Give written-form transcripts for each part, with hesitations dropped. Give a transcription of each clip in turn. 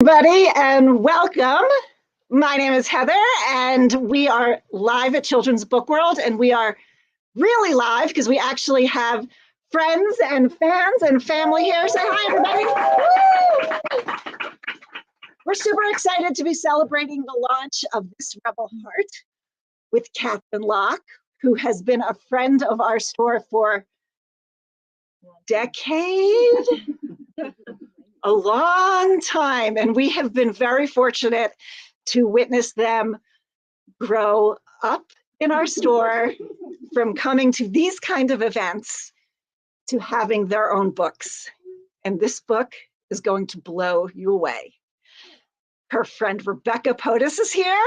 Everybody, and welcome. My name is Heather, and we are live at Children's Book World, and we are really live because we actually have friends and fans and family here. Say hi, everybody. Woo! We're super excited to be celebrating the launch of This Rebel Heart with Katherine Locke, who has been a friend of our store for a decade. A long time, and we have been very fortunate to witness them grow up in our store from coming to these kind of events to having their own books. And this book is going to blow you away. Her friend Rebecca Podos is here,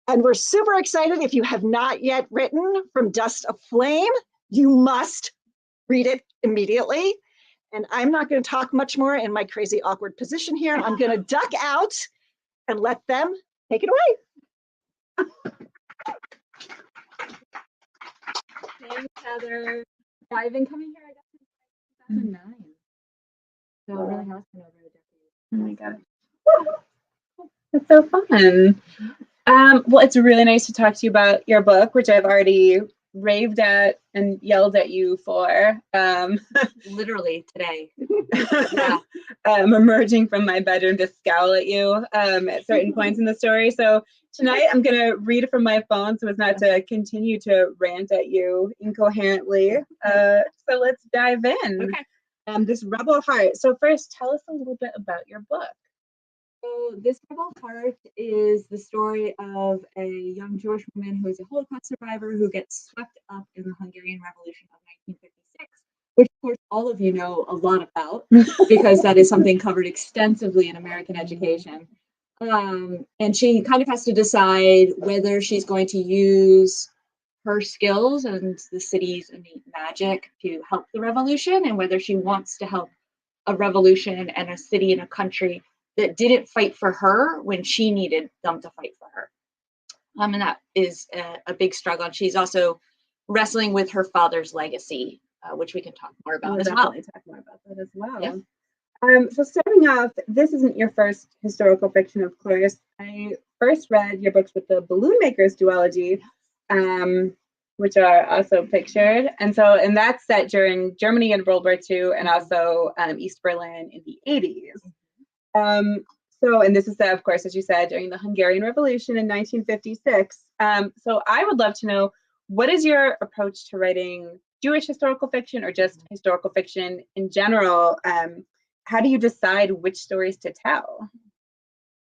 and we're super excited. If you have not yet written From Dust Aflame, you must read it immediately. And I'm not going to talk much more in my crazy awkward position here. I'm going to duck out and let them take it away. Thanks, Heather. Yeah, I've been coming here, I guess, since 2009. So it really has been over a decade. Oh my gosh. That's so fun. Well, it's really nice to talk to you about your book, which I've already raved at and yelled at you for. Literally today. Yeah. Emerging from my bedroom to scowl at you at certain points in the story. So tonight I'm going to read from my phone so as not to continue to rant at you incoherently. So let's dive in. Okay. This Rebel Heart. So first, tell us a little bit about your book. So This Rebel Heart is the story of a young Jewish woman who is a Holocaust survivor who gets swept up in the Hungarian Revolution of 1956, which of course all of you know a lot about because that is something covered extensively in American education. And she kind of has to decide whether she's going to use her skills and the city's innate magic to help the revolution, and whether she wants to help a revolution and a city and a country that didn't fight for her when she needed them to fight for her. And that is a big struggle. And she's also wrestling with her father's legacy, which we can talk more about as well. Talk more about that as well. Yeah. So starting off, this isn't your first historical fiction, of course. I first read your books with the Balloon Makers duology, which are also pictured. And that's set during Germany in World War II and also East Berlin in the 80s. And this is set, of course, as you said, during the Hungarian Revolution in 1956. So I would love to know, what is your approach to writing Jewish historical fiction or just historical fiction in general? How do you decide which stories to tell?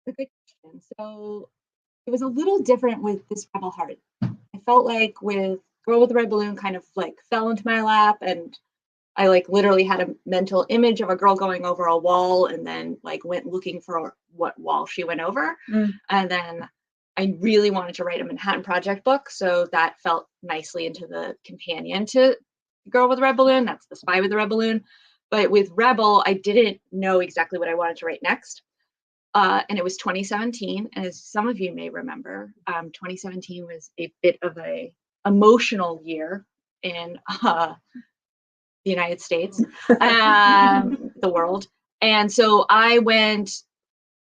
A good question. So it was a little different with This Rebel Heart. I felt like with Girl with the Red Balloon kind of like fell into my lap, and I like literally had a mental image of a girl going over a wall and then like went looking for what wall she went over. And then I really wanted to write a Manhattan Project book. So that felt nicely into the companion to Girl with the Red Balloon. That's The Spy with the Red Balloon. But with Rebel, I didn't know exactly what I wanted to write next. And it was 2017. And as some of you may remember, 2017 was a bit of a emotional year in the United States, the world. And so I went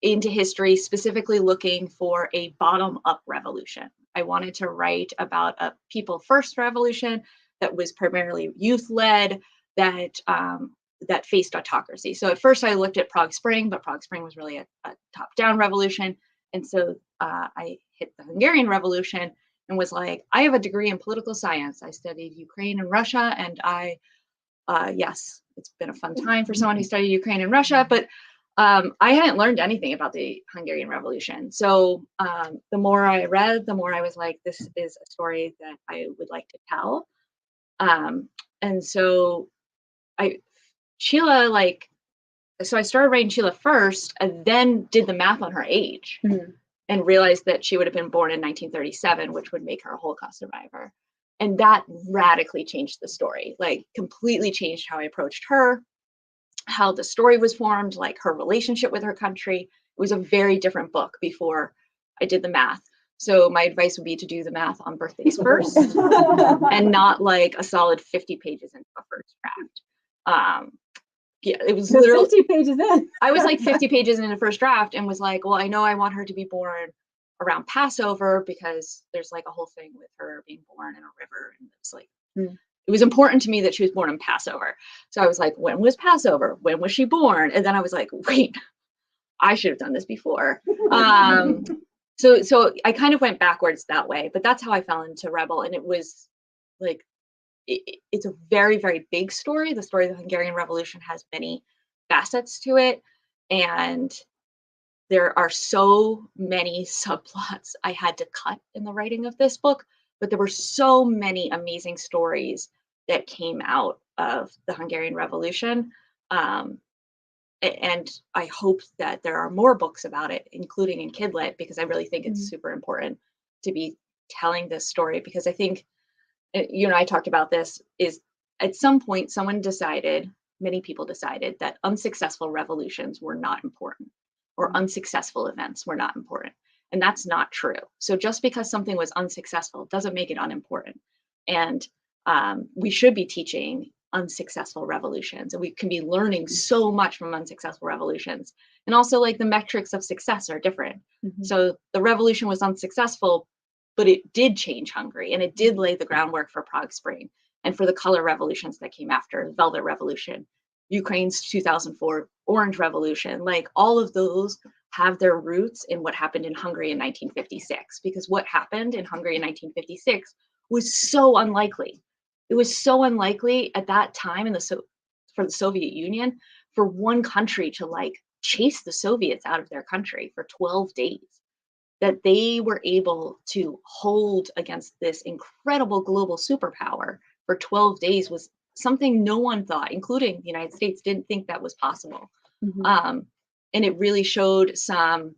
into history specifically looking for a bottom-up revolution. I wanted to write about a people first revolution that was primarily youth-led, that faced autocracy. So at first I looked at Prague Spring, but Prague Spring was really a top-down revolution. And so I hit the Hungarian Revolution and was like, I have a degree in political science. I studied Ukraine and Russia, and yes, it's been a fun time for someone who studied Ukraine and Russia, but I hadn't learned anything about the Hungarian Revolution. So the more I read, the more I was like, this is a story that I would like to tell. And so so I started writing Sheila first, and then did the math on her age and realized that she would have been born in 1937, which would make her a Holocaust survivor. And that radically changed the story, like completely changed how I approached her, how the story was formed, like her relationship with her country. It was a very different book before I did the math. So my advice would be to do the math on birthdays first and not like a solid 50 pages into a first draft. Yeah, it was So literally 50 pages in. I was like 50 pages in the first draft and was like, well, I know I want her to be born around Passover because there's like a whole thing with her being born in a river. And it's like, it was important to me that she was born on Passover. So I was like, when was Passover? When was she born? And then I was like, wait, I should have done this before. So I kind of went backwards that way, but that's how I fell into Rebel. And it was like, it's a very, very big story. The story of the Hungarian Revolution has many facets to it. And there are so many subplots I had to cut in the writing of this book, but there were so many amazing stories that came out of the Hungarian Revolution. And I hope that there are more books about it, including in Kidlit, because I really think it's super important to be telling this story, because I think, you and I talked about this, is at some point someone decided, many people decided, that unsuccessful revolutions were not important, or unsuccessful events were not important. And that's not true. So just because something was unsuccessful doesn't make it unimportant. And we should be teaching unsuccessful revolutions, and we can be learning so much from unsuccessful revolutions. And also, like, the metrics of success are different. So the revolution was unsuccessful, but it did change Hungary, and it did lay the groundwork for Prague Spring and for the color revolutions that came after, the Velvet Revolution, Ukraine's 2004 Orange Revolution. Like, all of those have their roots in what happened in Hungary in 1956, because what happened in Hungary in 1956 was so unlikely. It was so unlikely at that time for the Soviet Union, for one country to like chase the Soviets out of their country for 12 days, that they were able to hold against this incredible global superpower for 12 days was something no one thought, including the United States, didn't think that was possible. And it really showed some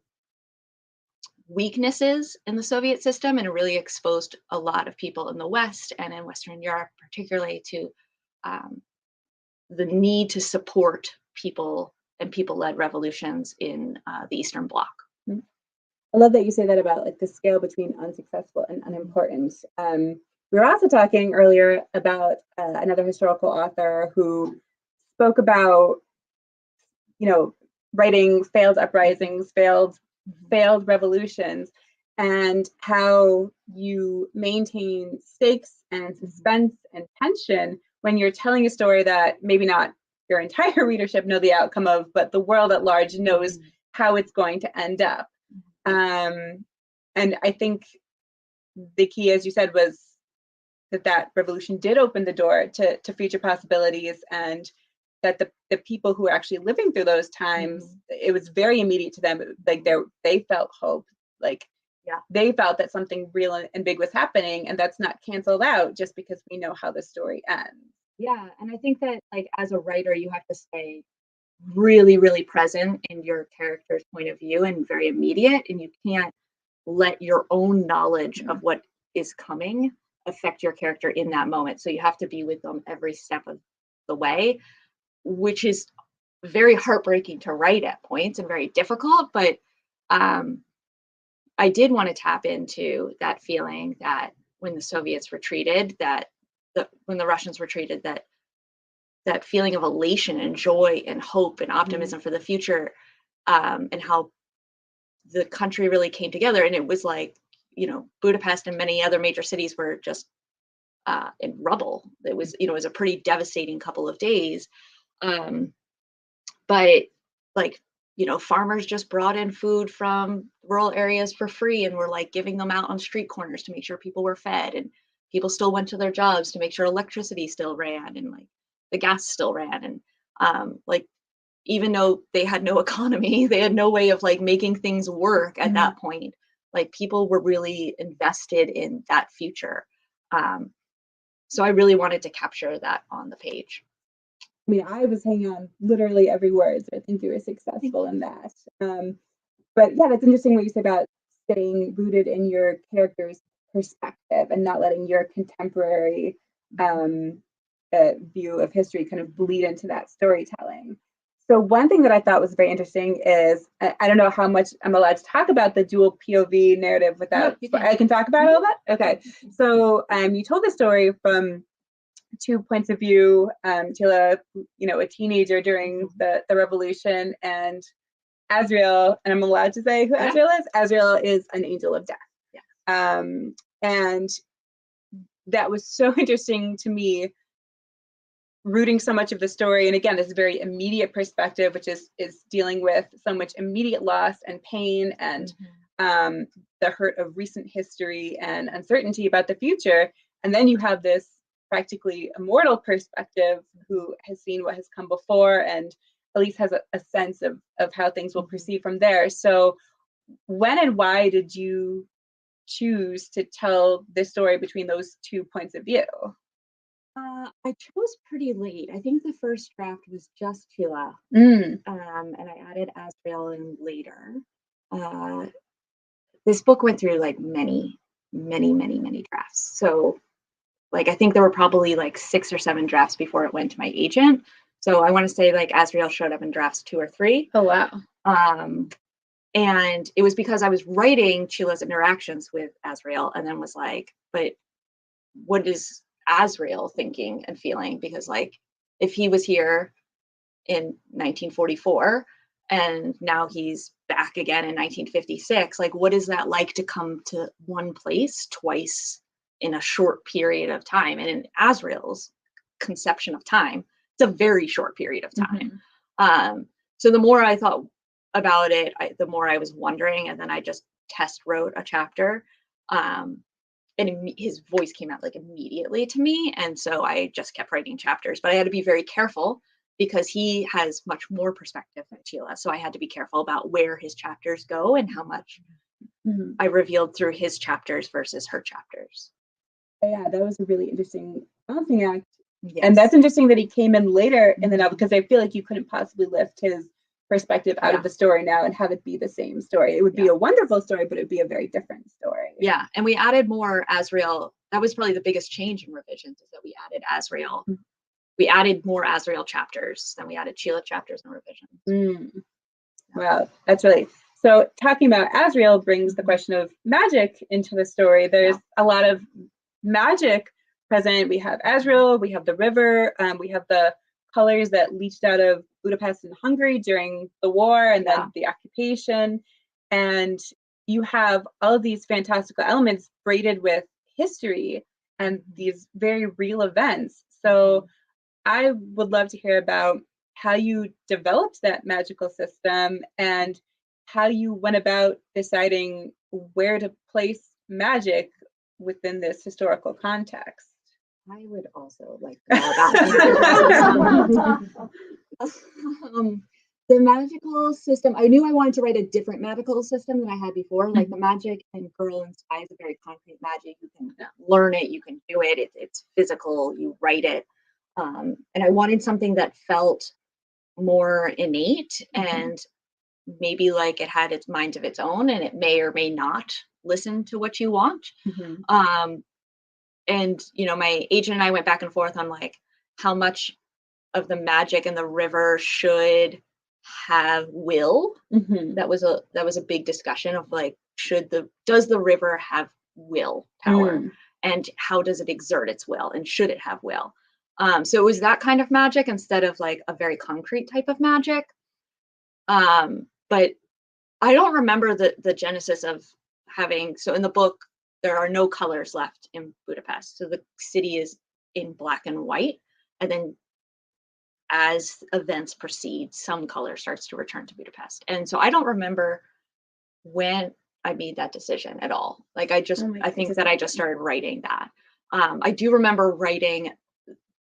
weaknesses in the Soviet system, and it really exposed a lot of people in the West and in Western Europe, particularly, to the need to support people and people-led revolutions in the Eastern Bloc. I love that you say that about like the scale between unsuccessful and unimportant. We were also talking earlier about another historical author who spoke about, writing failed uprisings, failed revolutions, and how you maintain stakes and suspense and tension when you're telling a story that maybe not your entire readership know the outcome of, but the world at large knows how it's going to end up. And I think the key, as you said, was that revolution did open the door to future possibilities, and that the people who were actually living through those times, it was very immediate to them. Like they felt hope, like they felt that something real and big was happening, and that's not canceled out just because we know how the story ends. Yeah, and I think that, like, as a writer, you have to stay really, really present in your character's point of view and very immediate, and you can't let your own knowledge of what is coming affect your character in that moment. So you have to be with them every step of the way, which is very heartbreaking to write at points and very difficult. But I did want to tap into that feeling that when the Soviets retreated, when the Russians retreated, that feeling of elation and joy and hope and optimism for the future, and how the country really came together. And it was like, Budapest and many other major cities were just in rubble. It was, it was a pretty devastating couple of days. But like, farmers just brought in food from rural areas for free and were like giving them out on street corners to make sure people were fed, and people still went to their jobs to make sure electricity still ran and like the gas still ran. And like, even though they had no economy, they had no way of like making things work at that point. Like, people were really invested in that future. So I really wanted to capture that on the page. I mean, I was hanging on literally every word, so I think you were successful in that. But yeah, that's interesting what you say about staying rooted in your character's perspective and not letting your contemporary view of history kind of bleed into that storytelling. So one thing that I thought was very interesting is, I don't know how much I'm allowed to talk about the dual POV narrative without, I can talk about all that? Okay. So you told the story from two points of view. Tila, a teenager during the revolution, and Azriel, and I'm allowed to say who Azriel is. Azriel is an angel of death. Yeah. And that was so interesting to me, rooting so much of the story. And again, this very immediate perspective, which is dealing with so much immediate loss and pain and the hurt of recent history and uncertainty about the future. And then you have this practically immortal perspective who has seen what has come before and at least has a sense of how things will proceed from there. So when and why did you choose to tell this story between those 2 points of view? I chose pretty late. I think the first draft was just Tila, and I added Azriel in later. This book went through like many drafts. So like I think there were probably like 6 or 7 drafts before it went to my agent. So I want to say like Azriel showed up in drafts 2 or 3. Oh wow. And it was because I was writing Chila's interactions with Azriel and then was like, but what is Azriel thinking and feeling? Because like if he was here in 1944 and now he's back again in 1956, like what is that like to come to one place twice in a short period of time? And in Azriel's conception of time, it's a very short period of time. So the more I thought about it, the more I was wondering, and then I just test wrote a chapter. And his voice came out like immediately to me. And so I just kept writing chapters, but I had to be very careful because he has much more perspective than Tila. So I had to be careful about where his chapters go and how much I revealed through his chapters versus her chapters. Yeah, that was a really interesting balancing act. Yes. And that's interesting that he came in later in the novel, because I feel like you couldn't possibly lift his perspective out of the story now and have it be the same story. It would be a wonderful story, but it would be a very different story. Yeah, and we added more Azriel. That was probably the biggest change in revisions, is that we added Azriel. We added more Azriel chapters than we added Tila chapters in revisions. Wow, that's really... So talking about Azriel brings the question of magic into the story. There's a lot of magic present. We have Azriel, we have the river, we have the colors that leached out of Budapest and Hungary during the war and then the occupation. And you have all of these fantastical elements braided with history and these very real events. So I would love to hear about how you developed that magical system and how you went about deciding where to place magic within this historical context. I would also like to know about the magical system. I knew I wanted to write a different magical system than I had before. Like the magic in Girl in Sky is a very concrete magic. You can learn it, you can do it. It's physical, you write it. And I wanted something that felt more innate and maybe like it had its mind of its own and it may or may not listen to what you want. And, my agent and I went back and forth on like how much of the magic in the river should have will. That was a big discussion of like, does the river have will power and how does it exert its will and should it have will? So it was that kind of magic instead of like a very concrete type of magic. But I don't remember the genesis of having, so in the book, there are no colors left in Budapest. So the city is in black and white. And then as events proceed, some color starts to return to Budapest. And so I don't remember when I made that decision at all. Like I think that I just started writing that. I do remember writing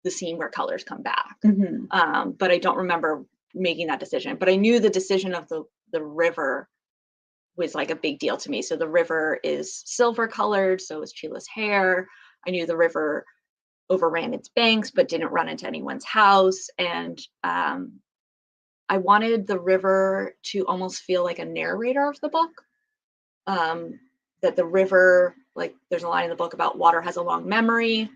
the scene where colors come back, but I don't remember making that decision. But I knew the decision of the river was like a big deal to me. So the river is silver colored, so is Chila's hair. I knew the river overran its banks, but didn't run into anyone's house. And I wanted the river to almost feel like a narrator of the book. That the river, like there's a line in the book about water has a long memory.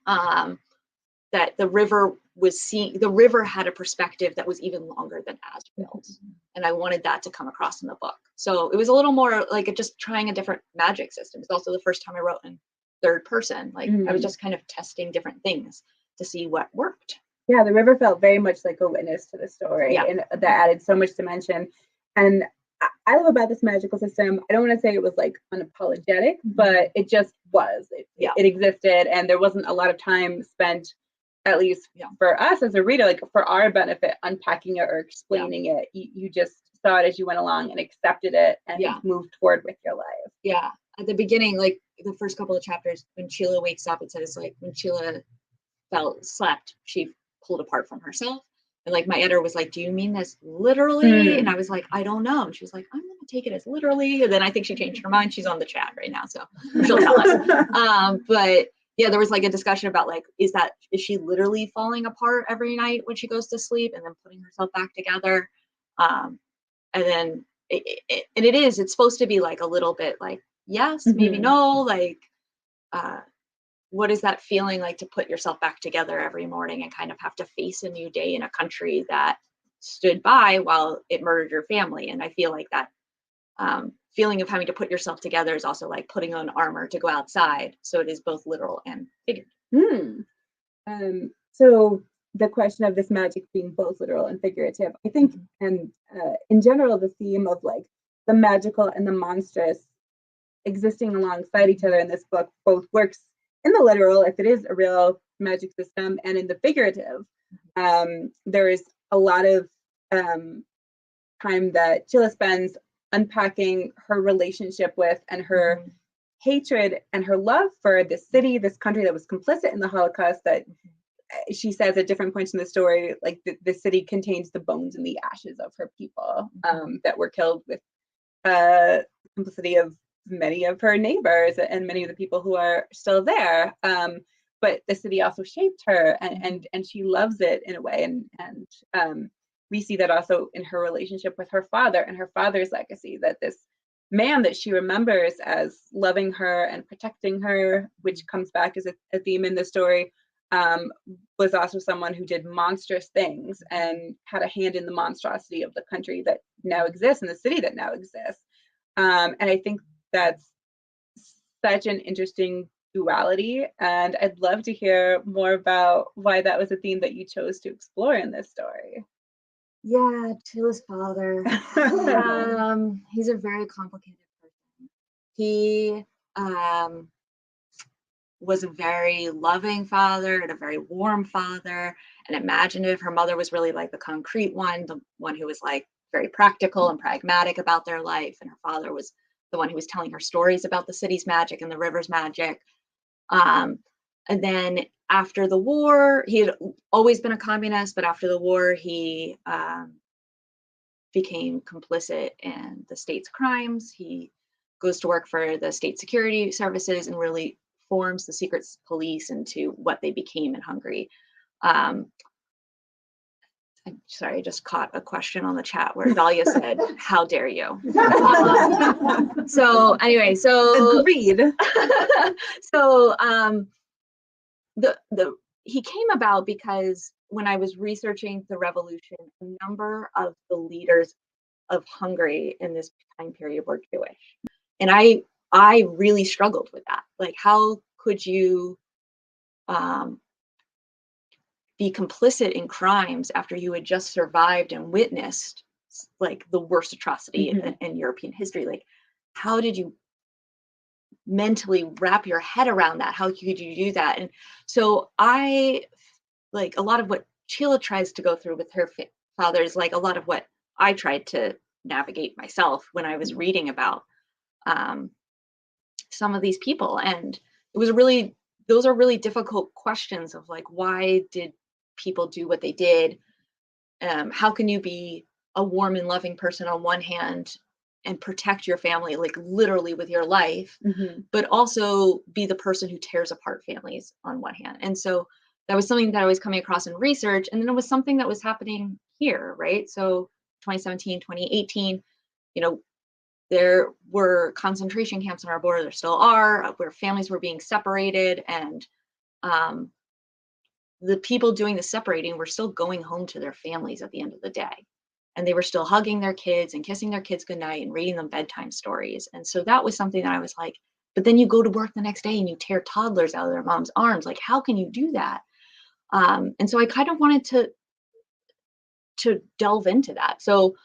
That the river had a perspective that was even longer than Azriel's. And I wanted that to come across in the book. So it was a little more like just trying a different magic system. It's also the first time I wrote in third person. Like I was Mhm. just kind of testing different things to see what worked. Yeah, the river felt very much like a witness to the story, Yeah. and that added so much dimension. And I love about this magical system. I don't want to say it was like unapologetic, but it just was. Yeah. It existed, and there wasn't a lot of time spent, at least for us as a reader, like for our benefit, unpacking it or explaining it. You just saw it as you went along and accepted it and moved forward with your life. Yeah. At the beginning, like the first couple of chapters, when Sheila wakes up, it says like when Sheila slept, she pulled apart from herself. And like my editor was like, do you mean this literally? And I was like, I don't know. And she was like, I'm gonna take it as literally. And then I think she changed her mind. She's on the chat right now, so she'll tell us. But yeah, there was like a discussion about like, is she literally falling apart every night when she goes to sleep and then putting herself back together? And then it's supposed to be like a little bit like, yes, maybe no, like what is that feeling like to put yourself back together every morning and kind of have to face a new day in a country that stood by while it murdered your family? And I feel like that feeling of having to put yourself together is also like putting on armor to go outside. So it is both literal and figurative. So the question of this magic being both literal and figurative, I think, and in general, the theme of like the magical and the monstrous existing alongside each other in this book both works in the literal, if it is a real magic system, and in the figurative. There is a lot of time that Sheila spends unpacking her relationship with and her hatred and her love for this city, this country that was complicit in the Holocaust, that she says at different points in the story, like the city contains the bones and the ashes of her people that were killed with complicity of many of her neighbors and many of the people who are still there. But the city also shaped her, and she loves it in a way. And we see that also in her relationship with her father and her father's legacy, that this man that she remembers as loving her and protecting her, which comes back as a theme in the story, was also someone who did monstrous things and had a hand in the monstrosity of the country that now exists and the city that now exists. And I think that's such an interesting duality. And I'd love to hear more about why that was a theme that you chose to explore in this story. Yeah, Sheila's father. He's a very complicated person. He was a very loving father and a very warm father and imaginative. Her mother was really like the concrete one, the one who was like very practical and pragmatic about their life. And her father was the one who was telling her stories about the city's magic and the river's magic. And then after the war, he had always been a communist, but after the war, he became complicit in the state's crimes. He goes to work for the state security services and really forms the secret police into what they became in Hungary. I'm sorry, I just caught a question on the chat where Dahlia said, "How dare you?" So anyway, so agreed. So he came about because when I was researching the revolution, a number of the leaders of Hungary in this time period were Jewish. And I really struggled with that. Like, how could you be complicit in crimes after you had just survived and witnessed like the worst atrocity in European history? Like, how did you mentally wrap your head around that? How could you do that? And so I, like, a lot of what Sheila tries to go through with her father is like a lot of what I tried to navigate myself when I was reading about some of these people. And it was those are really difficult questions of like, why did people do what they did? How can you be a warm and loving person on one hand and protect your family, like literally with your life, but also be the person who tears apart families on one hand? And so that was something that I was coming across in research. And then it was something that was happening here, right? So 2017, 2018, there were concentration camps on our border, there still are, where families were being separated, and the people doing the separating were still going home to their families at the end of the day. And they were still hugging their kids and kissing their kids goodnight and reading them bedtime stories. And so that was something that I was like, but then you go to work the next day and you tear toddlers out of their mom's arms. Like, how can you do that? And so I kind of wanted to delve into that. So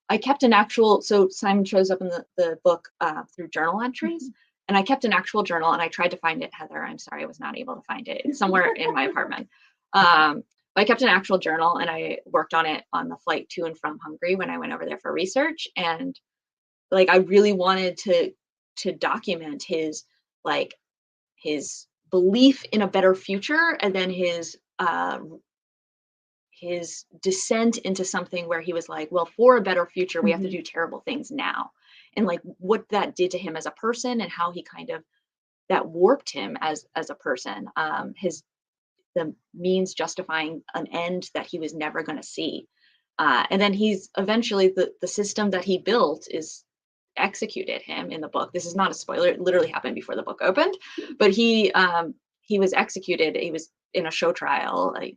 I kept an actual, so Simon shows up in the book through journal entries, and I kept an actual journal, and I tried to find it, Heather. I'm sorry, I was not able to find it. It's somewhere in my apartment. I kept an actual journal, and I worked on it on the flight to and from Hungary when I went over there for research. And like, I really wanted to document his belief in a better future, and then his descent into something where he was like, well, for a better future, we have to do terrible things now. And like what that did to him as a person, and how he kind of, that warped him as a person. The means justifying an end that he was never going to see. And then he's eventually, the system that he built is executed him in the book. This is not a spoiler. It literally happened before the book opened, but he was executed. He was in a show trial, like,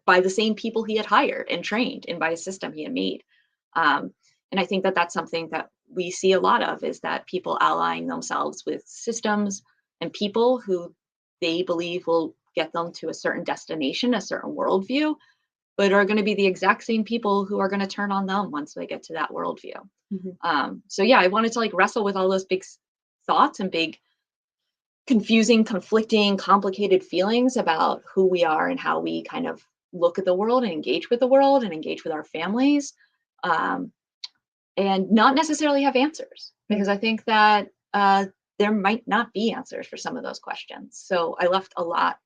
by the same people he had hired and trained, and by a system he had made. And I think that that's something that we see a lot of, is that people allying themselves with systems and people who they believe will get them to a certain destination, a certain worldview, but are going to be the exact same people who are going to turn on them once they get to that worldview. So yeah, I wanted to like wrestle with all those big thoughts and big confusing, conflicting, complicated feelings about who we are and how we kind of look at the world and engage with the world and engage with our families, and not necessarily have answers, because I think that there might not be answers for some of those questions. So I left a lot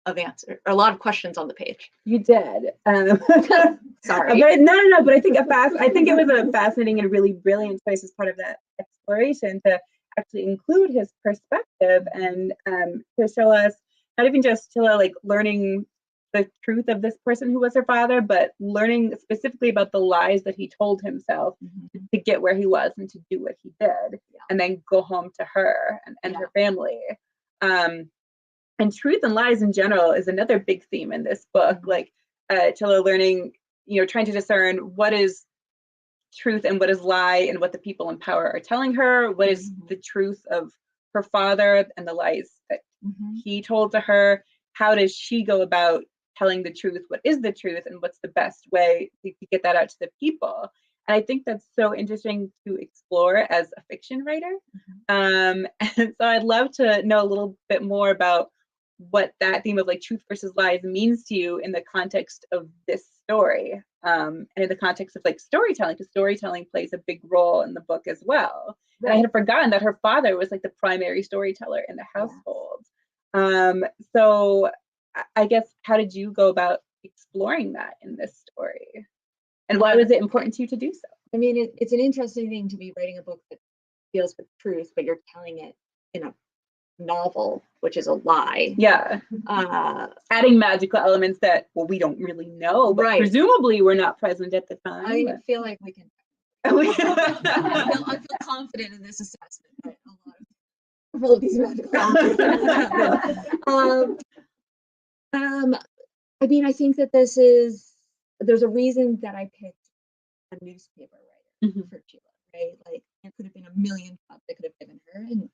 of questions on the page. You did. Sorry. But no. But I think it was a fascinating and really brilliant choice as part of that exploration to actually include his perspective, and to show us not even just to like learning the truth of this person who was her father, but learning specifically about the lies that he told himself to get where he was and to do what he did, and then go home to her and her family. And truth and lies in general is another big theme in this book. Like Chilla learning, trying to discern what is truth and what is lie, and what the people in power are telling her, what is the truth of her father and the lies that he told to her. How does she go about telling the truth? What is the truth, and what's the best way to get that out to the people? And I think that's so interesting to explore as a fiction writer. And so I'd love to know a little bit more about what that theme of like truth versus lies means to you in the context of this story, and in the context of like storytelling, because storytelling plays a big role in the book as well. Right. And I had forgotten that her father was like the primary storyteller in the household. So I guess, how did you go about exploring that in this story, and why was it important to you to do so? I mean, it's an interesting thing to be writing a book that deals with truth, but you're telling it in a novel, which is a lie. Yeah. Adding magical elements that, well, we don't really know, but presumably were not present at the time. I feel like we can. I feel confident in this assessment. But a lot of these magical elements. I mean, I think that there's a reason that I picked a newspaper writer for Chilla, right? Like, there could have been a million jobs I could have given her, and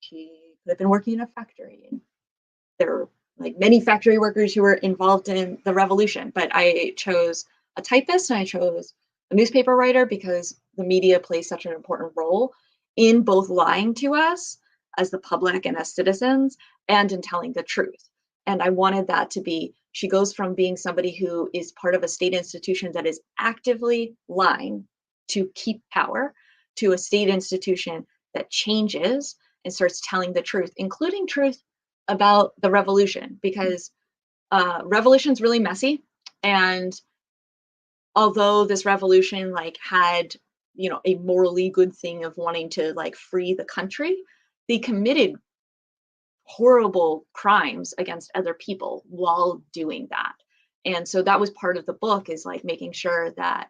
she could have been working in a factory, and there were like many factory workers who were involved in the revolution. But I chose a typist, and I chose a newspaper writer, because the media plays such an important role in both lying to us as the public and as citizens, and in telling the truth. And I wanted that to be, she goes from being somebody who is part of a state institution that is actively lying to keep power, to a state institution that changes and starts telling the truth, including truth about the revolution, because revolution's really messy. And although this revolution like had, a morally good thing of wanting to like free the country, they committed horrible crimes against other people while doing that. And so that was part of the book, is like making sure that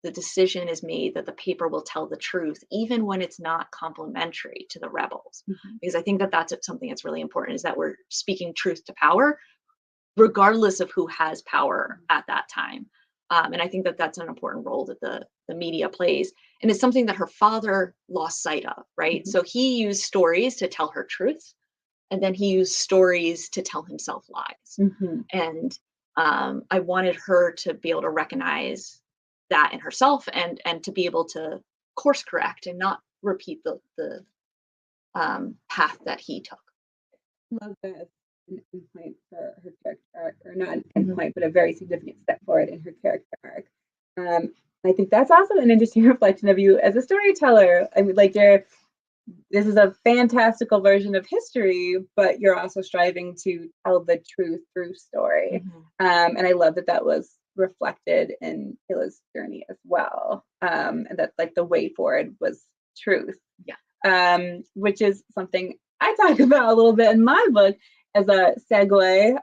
the decision is made that the paper will tell the truth, even when it's not complimentary to the rebels. Because I think that that's something that's really important, is that we're speaking truth to power, regardless of who has power at that time. And I think that that's an important role that the media plays. and it's something that her father lost sight of, right? So he used stories to tell her truth, and then he used stories to tell himself lies. And I wanted her to be able to recognize that in herself, and to be able to course correct and not repeat the path that he took. Love that an endpoint for her character arc, or not an endpoint, but a very significant step forward in her character arc. I think that's also an interesting reflection of you as a storyteller. I mean, like this is a fantastical version of history, but you're also striving to tell the truth through story. And I love that that was reflected in Kayla's journey as well. And that like the way forward was truth. Which is something I talk about a little bit in my book as a segue,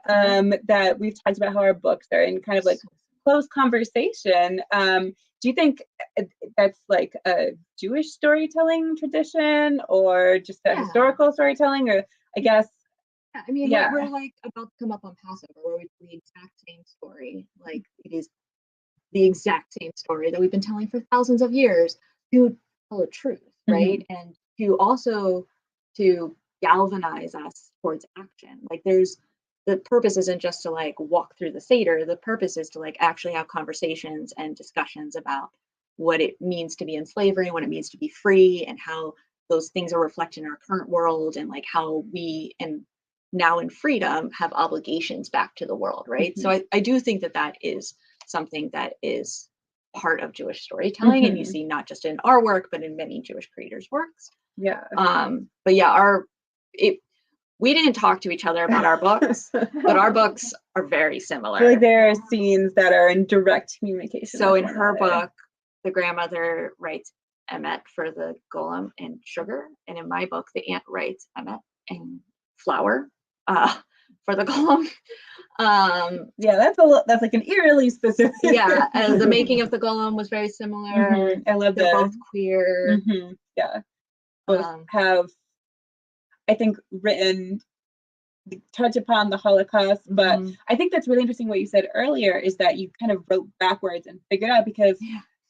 that we've talked about how our books are in kind of like close conversation. Do you think that's like a Jewish storytelling tradition, or just a historical storytelling, or I guess? I mean, we're like about to come up on Passover, where we tell the exact same story. Like, it is the exact same story that we've been telling for thousands of years to tell the truth, right? And to also to galvanize us towards action. Like, the purpose isn't just to like walk through the Seder. The purpose is to like actually have conversations and discussions about what it means to be in slavery, what it means to be free, and how those things are reflected in our current world, and like how we, and now in freedom, have obligations back to the world, right? So I do think that that is something that is part of Jewish storytelling, and you see not just in our work, but in many Jewish creators' works. But yeah, we didn't talk to each other about our books, but our books are very similar. I feel like there are scenes that are in direct communication. So in her book, the grandmother writes emet for the golem and sugar, and in my book, the aunt writes emet and flour for the golem. That's like an eerily specific. And the making of the golem was very similar. I love They're both queer. Both have, I think, touch upon the Holocaust, but I think that's really interesting what you said earlier, is that you kind of wrote backwards and figured out, because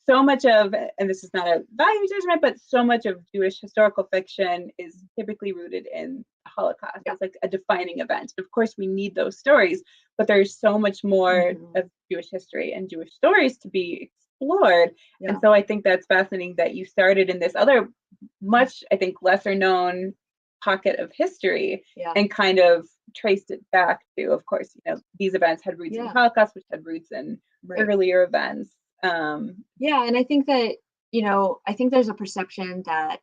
so much of, and this is not a value judgment, but so much of Jewish historical fiction is typically rooted in the Holocaust. It's like a defining event. Of course, we need those stories, but there's so much more of Jewish history and Jewish stories to be explored. And so I think that's fascinating that you started in this other, much, I think, lesser known pocket of history, and kind of traced it back to, of course, these events had roots in the Holocaust, which had roots in earlier events. And I think that, I think there's a perception that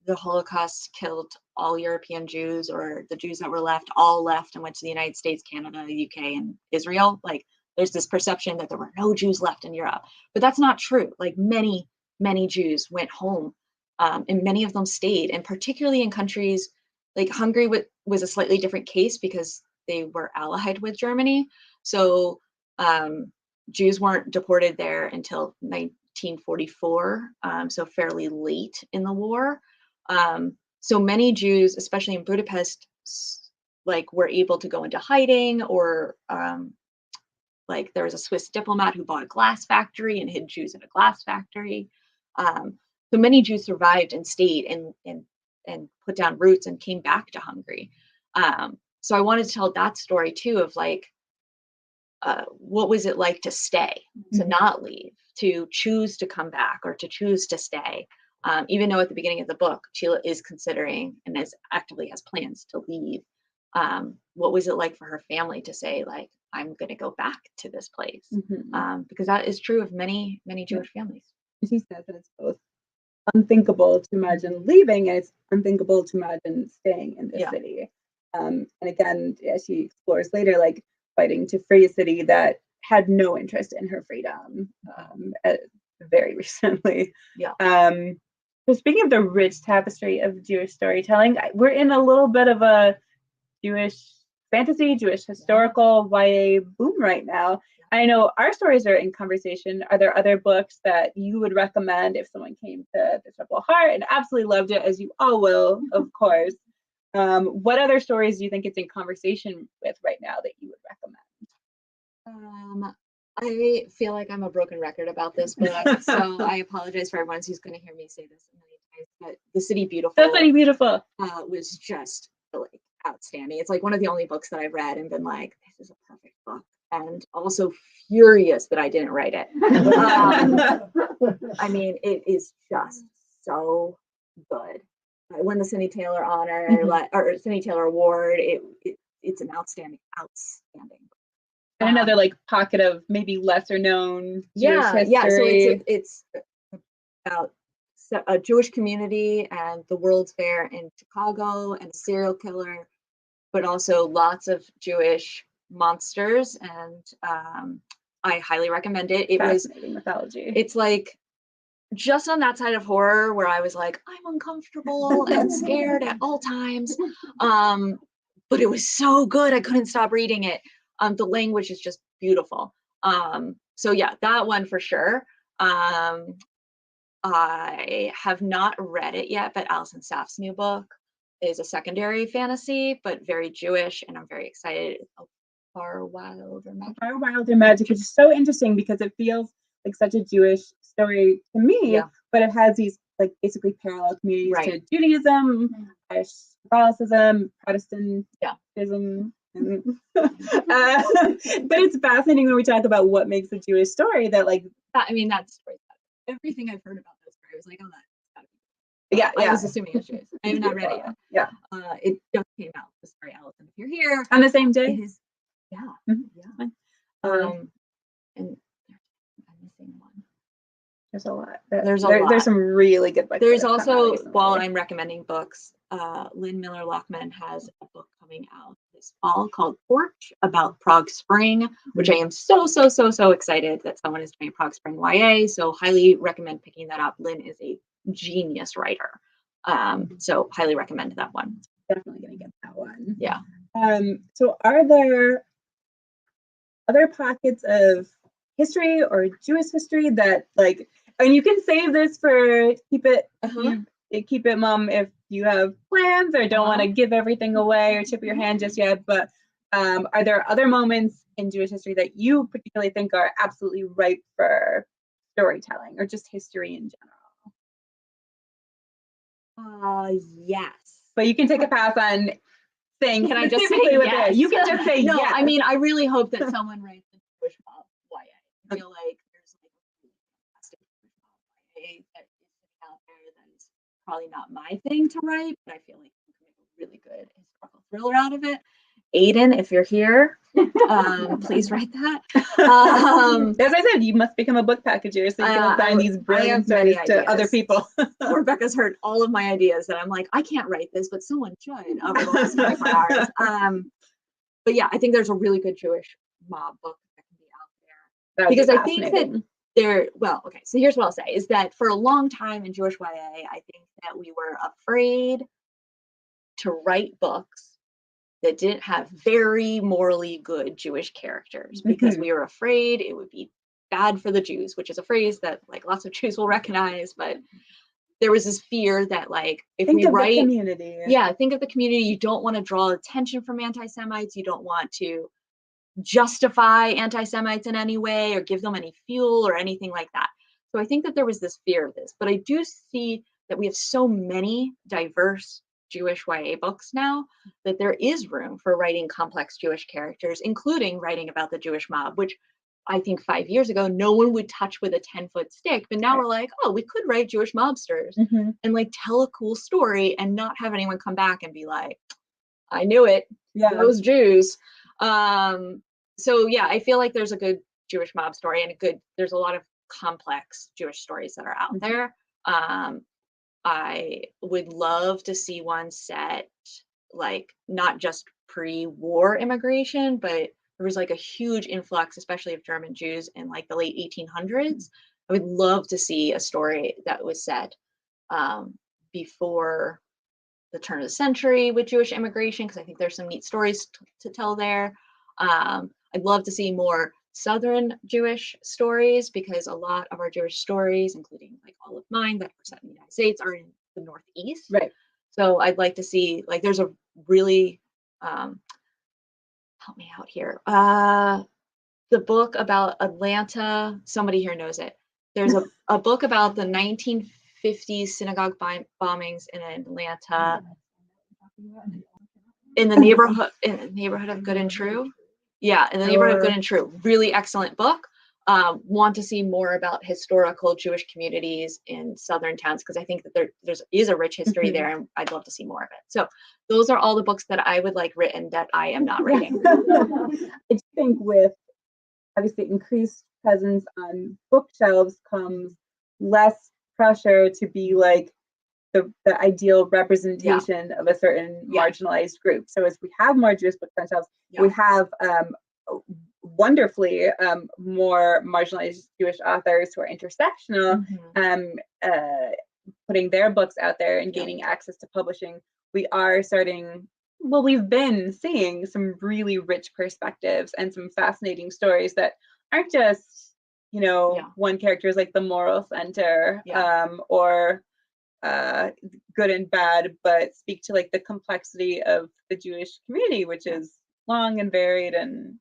the Holocaust killed all European Jews, or the Jews that were left all left and went to the United States, Canada, the UK, and Israel. Like, there's this perception that there were no Jews left in Europe, but that's not true. Like, many Jews went home, and many of them stayed, and particularly in countries like Hungary was a slightly different case because they were allied with Germany. So Jews weren't deported there until 1944, so fairly late in the war. So many Jews, especially in Budapest, like, were able to go into hiding, or like, there was a Swiss diplomat who bought a glass factory and hid Jews in a glass factory. So many Jews survived and stayed and put down roots and came back to Hungary. So I wanted to tell that story too, of like, what was it like to stay, to not leave, to choose to come back, or to choose to stay, even though at the beginning of the book, Sheila is considering and actively has plans to leave. What was it like for her family to say, like, I'm going to go back to this place? Because that is true of many Jewish families. She says that it's both unthinkable to imagine leaving, and it's unthinkable to imagine staying in this city. And again, as she explores later, like, fighting to free a city that had no interest in her freedom, very recently. So speaking of the rich tapestry of Jewish storytelling, we're in a little bit of a Jewish fantasy, Jewish historical YA boom right now. I know our stories are in conversation. Are there other books that you would recommend if someone came to the Triple Heart and absolutely loved it, as you all will, of course? What other stories do you think it's in conversation with right now that you would recommend? I feel like I'm a broken record about this book, so I apologize for everyone who's going to hear me say this a million times. But The City Beautiful, was just like outstanding. It's like one of the only books that I've read and been like, this is a perfect book, and also furious that I didn't write it. I mean, it is just so good. I won the Cindy Taylor honor, or Cindy Taylor Award. It's an outstanding book. And another like pocket of maybe lesser known Jewish history. Yeah. So it's about a Jewish community and the World's Fair in Chicago and a serial killer, but also lots of Jewish monsters. And I highly recommend it. It was mythology. It's like just on that side of horror where I was like, I'm uncomfortable and scared at all times. But it was so good. I couldn't stop reading it. The language is just beautiful. So yeah, that one for sure. I have not read it yet, but Alison Saff's new book is a secondary fantasy, but very Jewish, and I'm very excited. Far Wilder Magic. Far Wilder Magic is so interesting because it feels like such a Jewish story to me, but it has these like basically parallel communities to Judaism, Catholicism, Protestantism. But it's fascinating when we talk about what makes a Jewish story that like that. I mean, that story. Everything I've heard about this story, I was like, oh, that's gotta be. I was assuming it's Jewish. I have not read it yet. It just came out. The story, Allison, if you're here on the same day. It is. And I'm missing one. There's a lot. There's some really good books. There's also, while I'm recommending books, Lynn Miller Lockman has a book coming out this fall called Porch about Prague Spring, which I am so excited that someone is doing Prague Spring YA. So highly recommend picking that up. Lynn is a genius writer. So highly recommend that one. Definitely gonna get that one. Yeah. So are there other pockets of history or Jewish history that like, and you can save this for keep it mom if you have plans or don't want to give everything away or tip your hand just yet, but are there other moments in Jewish history that you particularly think are absolutely ripe for storytelling or just history in general? Yes. But you can take a pass on saying, can I just say yes? You can just say no, yes. I mean, I really hope that someone writes a Jewish mob YA. I feel like there's like a fantastic Jewish mob YA that is out there that is probably not my thing to write, but I feel like you can make a really good historical thriller out of it. Aiden, if you're here, please write that. As I said, you must become a book packager so you can assign these brilliant stories to other people. Rebecca's heard all of my ideas that I'm like, I can't write this, but someone should over the last 24 hours. But yeah, I think there's a really good Jewish mob book that can be out there. Because I think that so here's what I'll say is that for a long time in Jewish YA, I think that we were afraid to write books that didn't have very morally good Jewish characters because we were afraid it would be bad for the Jews, which is a phrase that like lots of Jews will recognize, but there was this fear that like if we write the community. Think of the community. You don't want to draw attention from anti-Semites. You don't want to justify anti-Semites in any way or give them any fuel or anything like that. So I think that there was this fear of this, but I do see that we have so many diverse Jewish YA books now that there is room for writing complex Jewish characters, including writing about the Jewish mob, which I think 5 years ago no one would touch with a 10-foot stick, but now we're like, oh, we could write Jewish mobsters and like tell a cool story and not have anyone come back and be like, I knew it, those Jews. So yeah, I feel like there's a good Jewish mob story and there's a lot of complex Jewish stories that are out there. I would love to see one set like not just pre-war immigration, but there was like a huge influx, especially of German Jews in like the late 1800s. I would love to see a story that was set before the turn of the century with Jewish immigration, because I think there's some neat stories to tell there. I'd love to see more Southern Jewish stories because a lot of our Jewish stories, including like all of mine that are set in the United States, are in the Northeast. Right. So I'd like to see like there's a really help me out here. the book about Atlanta. Somebody here knows it. There's a book about the 1950s synagogue bombings in Atlanta, in the neighborhood of Good and True. Yeah, in the neighborhood of Good and True. Really excellent book. Want to see more about historical Jewish communities in southern towns, because I think that there is a rich history there, and I'd love to see more of it. So those are all the books that I would like written that I am not writing. I think with obviously increased presence on bookshelves comes less pressure to be like the ideal representation of a certain marginalized group. So as we have more Jewish books on shelves, we have wonderfully more marginalized Jewish authors who are intersectional, putting their books out there and gaining access to publishing. We are starting, well, we've been seeing some really rich perspectives and some fascinating stories that aren't just, you know, one character is like the moral center, or good and bad, but speak to like the complexity of the Jewish community, which is long and varied and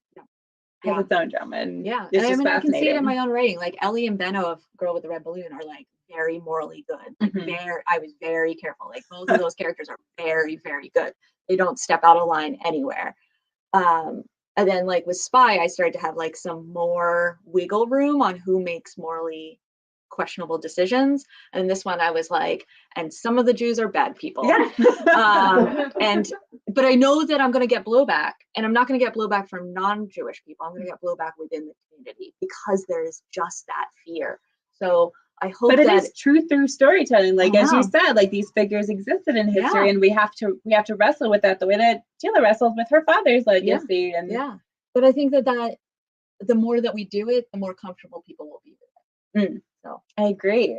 has its own drama. And and it's I just mean, I can see it in fascinating. my own writing. Like Ellie and Benno of Girl with the Red Balloon are like very morally good. Like I was very careful. Like both of those characters are very, very good. They don't step out of line anywhere. And then like with Spy, I started to have like some more wiggle room on who makes morally questionable decisions. And this one I was like, and some of the Jews are bad people. But I know that I'm going to get blowback, and I'm not going to get blowback from non-Jewish people. I'm going to get blowback within the community because there is just that fear. So I hope but it that is true through storytelling. Like as you said, like these figures existed in history, and we have to wrestle with that the way that Sheila wrestled with her father's legacy. And but I think that the more that we do it, the more comfortable people will be with it. So I agree.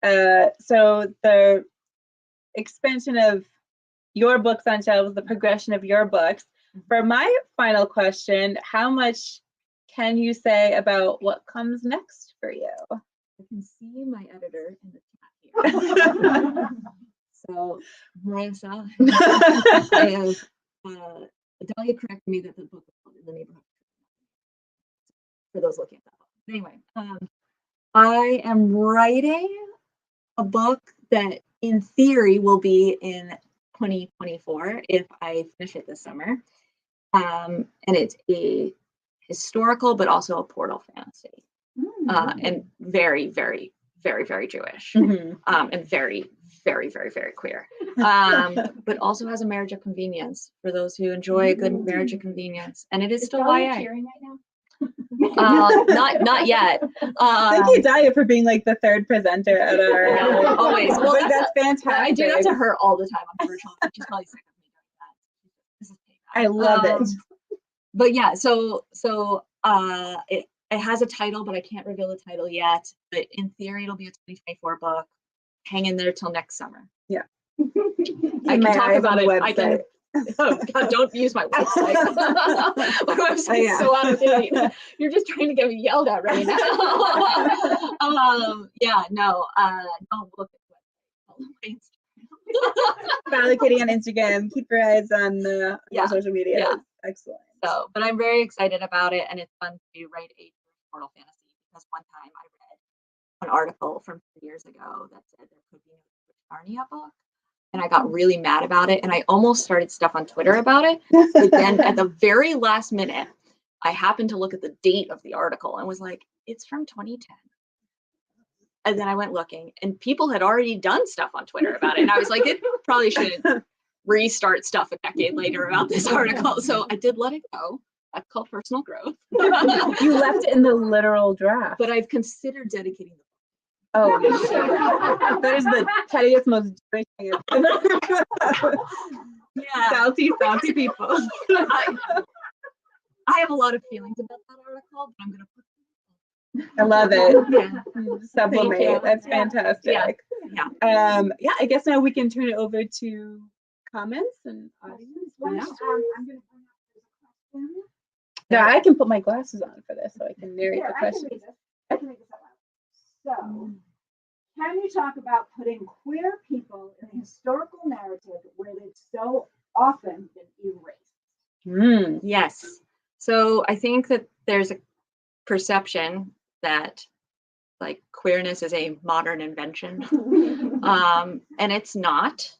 So the expansion of your books on shelves, the progression of your books. For my final question, how much can you say about what comes next for you? I can see my editor in the chat here. So Marissa, Dahlia corrected me that the book is called In the Neighborhood. For those looking at that book. Anyway, I am writing a book that in theory will be in 2024 if I finish it this summer. And it's a historical, but also a portal fantasy. And very, very, very, very Jewish. And very, very, very, very queer. But also has a marriage of convenience for those who enjoy a good marriage of convenience. And it is still YA. Cheering right now? Not yet. Thank you, Dahlia, for being like the third presenter at our always. Well, like, that's fantastic. I do that to her all the time. I'm virtual. She's probably sick of me doing that. This is payback. I love it. But yeah, so it has a title, but I can't reveal the title yet. But in theory, it'll be a 2024 book. Hang in there till next summer. Yeah. I can talk about it. I can. Oh God, don't use my website. My website is so out of date. You're just trying to get me yelled at right now. Don't look at the website. Valley Kitty on Instagram. Keep your eyes on the social media. Excellent. So, but I'm very excited about it, and it's fun to write a portal fantasy because one time I read an article from 2 years ago that said there could be a Narnia book. And I got really mad about it. And I almost started stuff on Twitter about it. But then at the very last minute, I happened to look at the date of the article and was like, it's from 2010. And then I went looking and people had already done stuff on Twitter about it. And I was like, it probably shouldn't restart stuff a decade later about this article. So I did let it go. That's called personal growth. You left it in the literal draft. But I've considered dedicating the Oh, that is the pettiest, most Jewish thing I've ever. Salty people. I have a lot of feelings about that article, but I'm going to put. I love it. Sublimate. That's fantastic. I guess now we can turn it over to comments and audience. I'm going to bring up a question. Yeah, I can put my glasses on for this so I can narrate the question. I can read this out loud. So, can you talk about putting queer people in the historical narrative where they've so often been erased? Yes. So I think that there's a perception that like queerness is a modern invention, and it's not.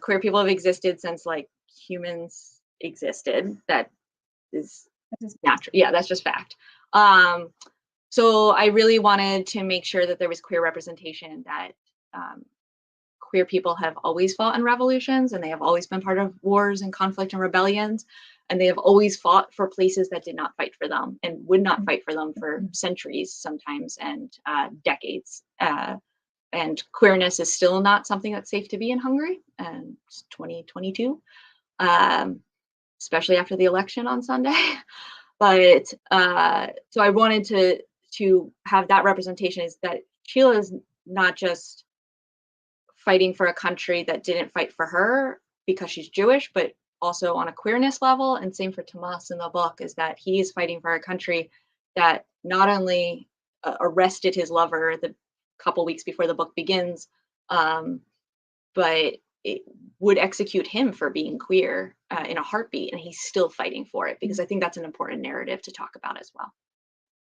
Queer people have existed since like humans existed. That is natural. Yeah, that's just fact. So I really wanted to make sure that there was queer representation, that queer people have always fought in revolutions, and they have always been part of wars and conflict and rebellions, and they have always fought for places that did not fight for them and would not fight for them for centuries sometimes, and decades. And queerness is still not something that's safe to be in Hungary, and it's 2022, especially after the election on Sunday. But so I wanted to have that representation, is that Sheila is not just fighting for a country that didn't fight for her because she's Jewish, but also on a queerness level. And same for Tomas in the book, is that he is fighting for a country that not only arrested his lover the couple weeks before the book begins, but it would execute him for being queer in a heartbeat, and he's still fighting for it, because I think that's an important narrative to talk about as well.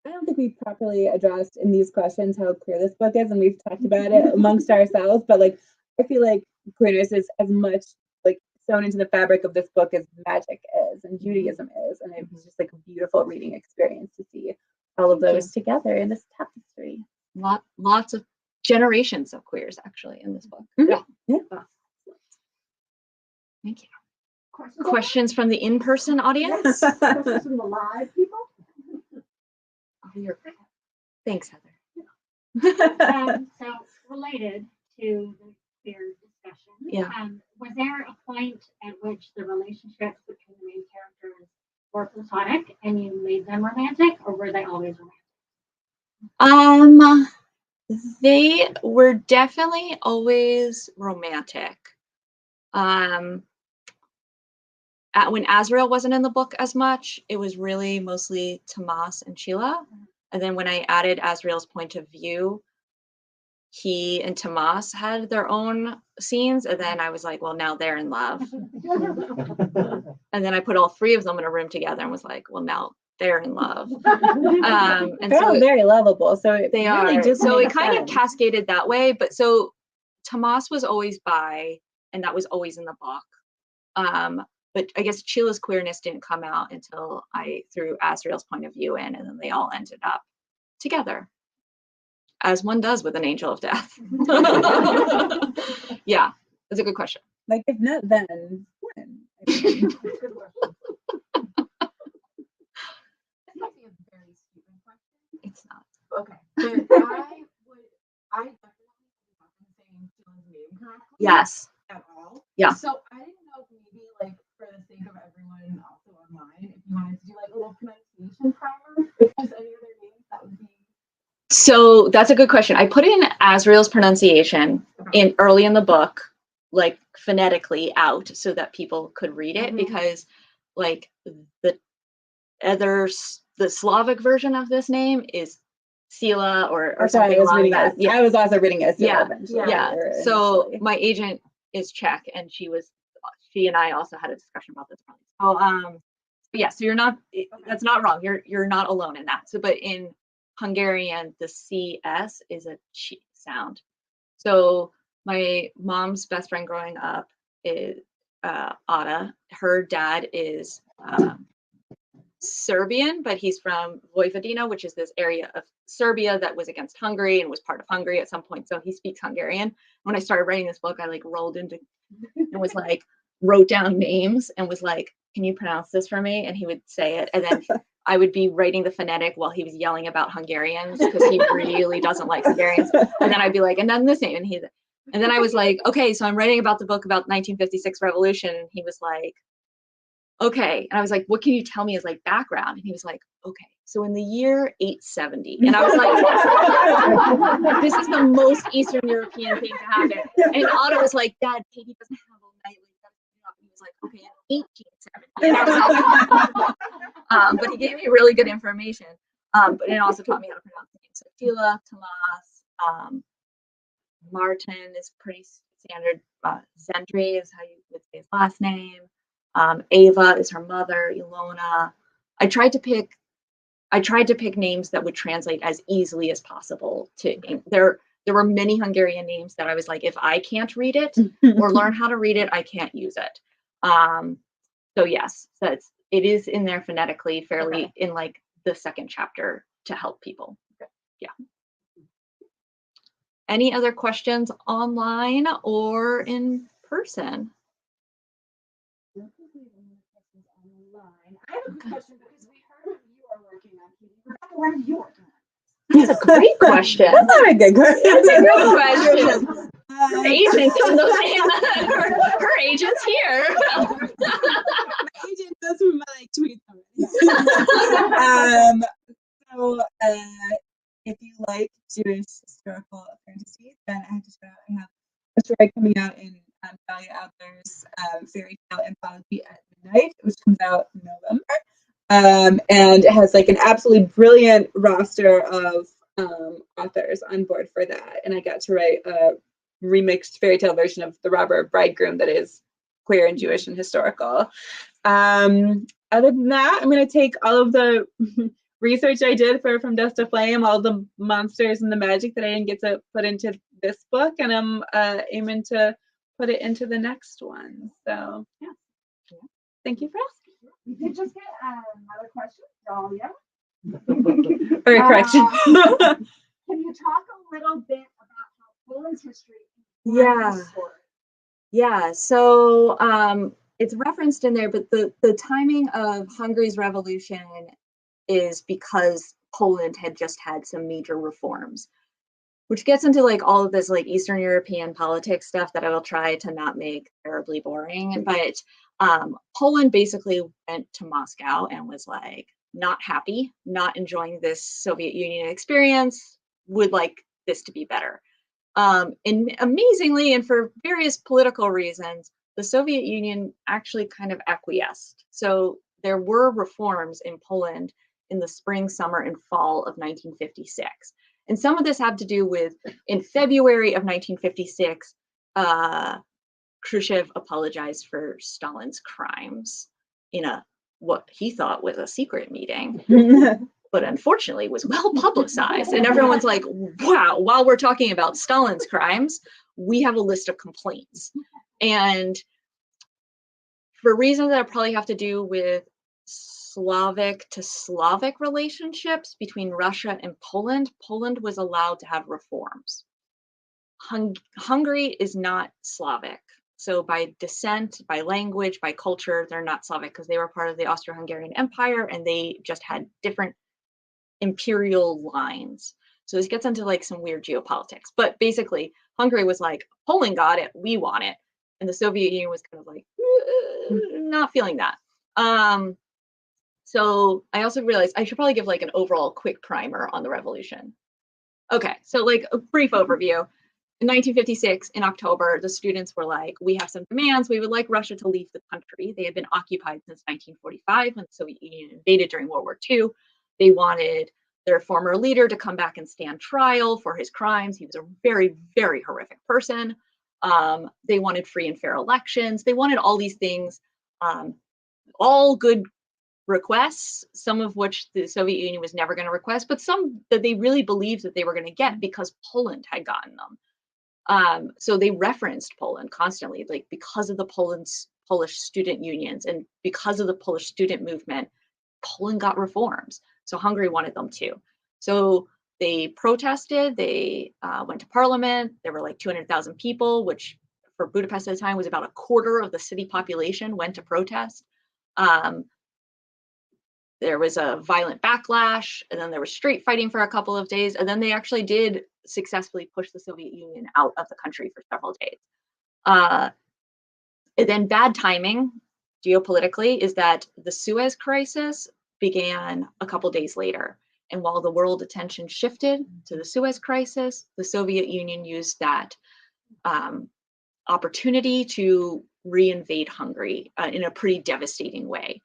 I don't think we've properly addressed in these questions how queer this book is, and we've talked about it amongst ourselves, but like I feel like queerness is as much like sewn into the fabric of this book as magic is and Judaism is, and it was just like a beautiful reading experience to see all of those together in this tapestry. Lots of generations of queers actually in this book. Yeah. Thank you. Questions from the in-person audience? Questions from the live people? Thanks, Heather. So related to the queer discussion, was there a point at which the relationships between the main characters were platonic and you made them romantic, or were they always romantic? They were definitely always romantic. When Azrael wasn't in the book as much, it was really mostly Tomas and Sheila. And then when I added Azrael's point of view, he and Tomas had their own scenes. And then I was like, well, now they're in love. And then I put all three of them in a room together and was like, well, now they're in love. And they're all very lovable. So they really are. just So it makes kind of sense. cascaded that way. But so Tomas was always bi, and that was always in the book. But I guess Sheila's queerness didn't come out until I threw Azrael's point of view in, and then they all ended up together, as one does with an angel of death. Yeah, that's a good question. Like, if not then when? This might be a very stupid question. It's not. Okay. But I definitely wasn't saying Sheila's name correctly. Yes. At all. Yeah. So I didn't know if maybe like for the sake of everyone also online, if you wanted to do like a little pronunciation primer, if there's any other names that would be. So that's a good question. I put in Azrael's pronunciation in early in the book, like phonetically out, so that people could read it, because like the Slavic version of this name is Sila or something along that. Yeah, I was also reading it. Yeah. Eventually, Yeah. So my agent is Czech, and she and I also had a discussion about this. So so you're not, that's not wrong. You're not alone in that. So but in Hungarian, the CS is a ch sound. So my mom's best friend growing up is Ada. Her dad is Serbian, but he's from Vojvodina, which is this area of Serbia that was against Hungary and was part of Hungary at some point. So he speaks Hungarian. When I started writing this book, I like rolled into and was like, wrote down names and was like, can you pronounce this for me? And he would say it. And then I would be writing the phonetic while he was yelling about Hungarians, because he really doesn't like Hungarians. And then I'd be like, and then this name. And then I was like, okay, so I'm writing about the book about 1956 revolution. And he was like, okay. And I was like, what can you tell me as like background? And he was like, okay, so in the year 870. And I was like, this is the most Eastern European thing to happen. And Otto was like, Dad, Katie doesn't have a nightly. He was like, okay, in 1870. And I was like, but he gave me really good information. But it also taught me how to pronounce names. So Sheila, Tomas, Martin is pretty standard. Zendri is how you would say his last name. Ava is her mother. Ilona. I tried to pick I tried to pick names that would translate as easily as possible to there were many Hungarian names that I was like, if I can't read it or learn how to read it, I can't use it. So yes, it is in there phonetically fairly in like the second chapter to help people. Yeah. Any other questions online or in person? I have a question because we heard you are working on TV. Rebecca, what are you working on? That's a great question. That's not a good question. That's a great question. Her agent's her agent's here. My agent does my like tweets already. So if you like Jewish historical fantasy, then I have to shout out. I have a story coming out in Talia Adler's Fairy Tale Anthology at Midnight, which comes out in November. And it has like an absolutely brilliant roster of authors on board for that. And I got to write a remixed fairy tale version of The Robber Bridegroom that is queer and Jewish and historical. Other than that, I'm going to take all of the research I did for From Dust to Flame, all the monsters and the magic that I didn't get to put into this book, and I'm aiming to put it into the next one. So yeah. Thank you for asking. We did just get another question, Dahlia. Or a correction. Can you talk a little bit about how Poland's history Yeah. Yeah. So it's referenced in there, but the timing of Hungary's revolution is because Poland had just had some major reforms, which gets into like all of this like Eastern European politics stuff that I will try to not make terribly boring. But Poland basically went to Moscow and was like not happy, not enjoying this Soviet Union experience, would like this to be better. And amazingly, and for various political reasons, the Soviet Union actually kind of acquiesced. So there were reforms in Poland in the spring, summer, and fall of 1956. And some of this had to do with, in February of 1956, Khrushchev apologized for Stalin's crimes in what he thought was a secret meeting, but unfortunately was well publicized. And everyone's like, wow, while we're talking about Stalin's crimes, we have a list of complaints. And for reasons that probably have to do with Slavic to Slavic relationships between Russia and Poland, Poland was allowed to have reforms. Hungary is not Slavic. So by descent, by language, by culture, they're not Slavic because they were part of the Austro-Hungarian Empire and they just had different imperial lines. So this gets into like some weird geopolitics. But basically, Hungary was like, Poland got it, we want it. And the Soviet Union was kind of like, not feeling that. So I also realized I should probably give like an overall quick primer on the revolution. Okay, so like a brief overview. In 1956, in October, the students were like, we have some demands. We would like Russia to leave the country. They had been occupied since 1945 when the Soviet Union invaded during World War II. They wanted their former leader to come back and stand trial for his crimes. He was a very, very horrific person. They wanted free and fair elections. They wanted all these things, all good requests, some of which the Soviet Union was never going to request, but some that they really believed that they were going to get because Poland had gotten them. So they referenced Poland constantly, like because of the Polish student unions and because of the Polish student movement, Poland got reforms. So Hungary wanted them too. So they protested, they went to parliament. There were like 200,000 people, which for Budapest at the time was about a quarter of the city population went to protest. There was a violent backlash, and then there was street fighting for a couple of days, and then they actually did successfully push the Soviet Union out of the country for several days. And then bad timing, geopolitically, is that the Suez Crisis began a couple days later. And while the world attention shifted to the Suez Crisis, the Soviet Union used that opportunity to reinvade Hungary in a pretty devastating way.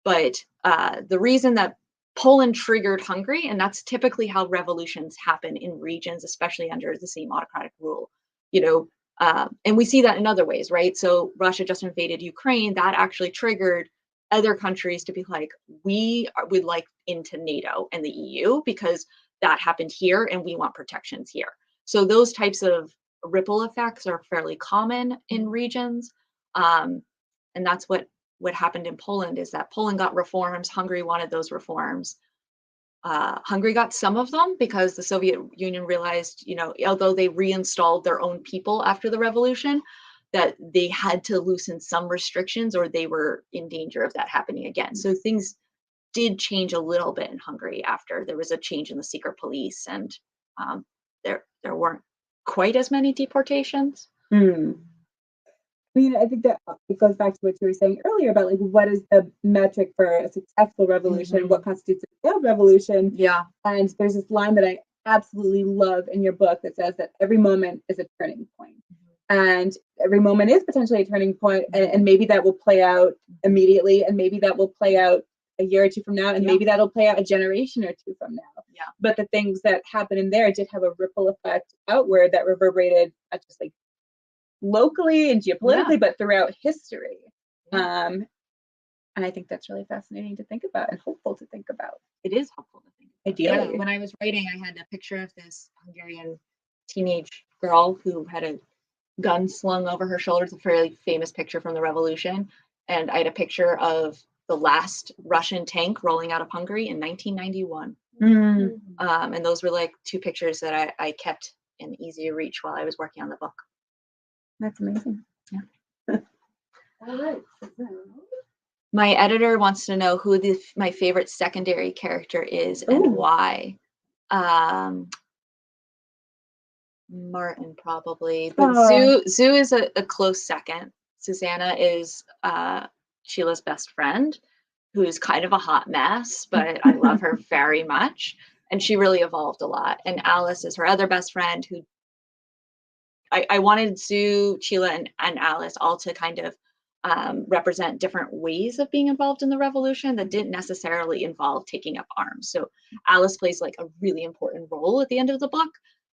But the reason that Poland triggered Hungary, and that's typically how revolutions happen in regions, especially under the same autocratic rule, and we see that in other ways, right? So Russia just invaded Ukraine, that actually triggered other countries to be like, we'd like into NATO and the EU because that happened here and we want protections here. So those types of ripple effects are fairly common in regions. And that's what happened in Poland, is that Poland got reforms, Hungary wanted those reforms. Hungary got some of them because the Soviet Union realized, although they reinstalled their own people after the revolution, that they had to loosen some restrictions or they were in danger of that happening again. So things did change a little bit in Hungary after there was a change in the secret police, and there weren't quite as many deportations. I mean, I think that it goes back to what you were saying earlier about like, what is the metric for a successful revolution? What constitutes a failed revolution? Yeah. And there's this line that I absolutely love in your book that says that every moment is a turning point. And every moment is potentially a turning point, and maybe that will play out immediately, and maybe that will play out a year or two from now, and maybe that'll play out a generation or two from now. Yeah. But the things that happened in there did have a ripple effect outward that reverberated not just like locally and geopolitically, but throughout history. And I think that's really fascinating to think about and hopeful to think about. It is hopeful to think about. Ideally. Yeah, when I was writing, I had a picture of this Hungarian teenage girl who had a gun slung over her shoulders, a fairly famous picture from the revolution. And I had a picture of the last Russian tank rolling out of Hungary in 1991. And those were like two pictures that I kept in easy reach while I was working on the book. That's amazing. Yeah. All right. My editor wants to know who my favorite secondary character is and why. Martin probably, but Zoo is a close second. Susanna is Sheila's best friend, who's kind of a hot mess, but I love her very much, and she really evolved a lot. And Alice is her other best friend, who I wanted Zoo, Sheila, and Alice all to kind of represent different ways of being involved in the revolution that didn't necessarily involve taking up arms. So Alice plays like a really important role at the end of the book,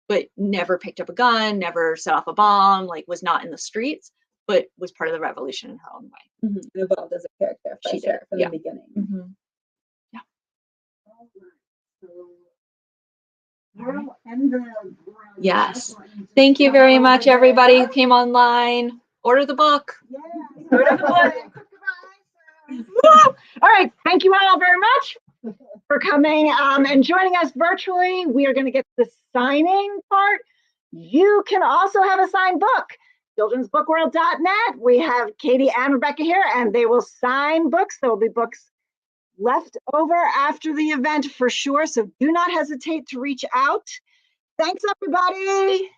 but never picked up a gun, never set off a bomb, like was not in the streets, but was part of the revolution in her own way. Evolved as a character for sure from the beginning. Yeah. Yes. Thank you very much, everybody who came online. Order the book. Order the book. All right. Thank you all very much for coming and joining us virtually. We are going to get to the signing part. You can also have a signed book. childrensbookworld.net. We have Katie and Rebecca here, and they will sign books. There will be books left over after the event for sure, so do not hesitate to reach out. Thanks, everybody.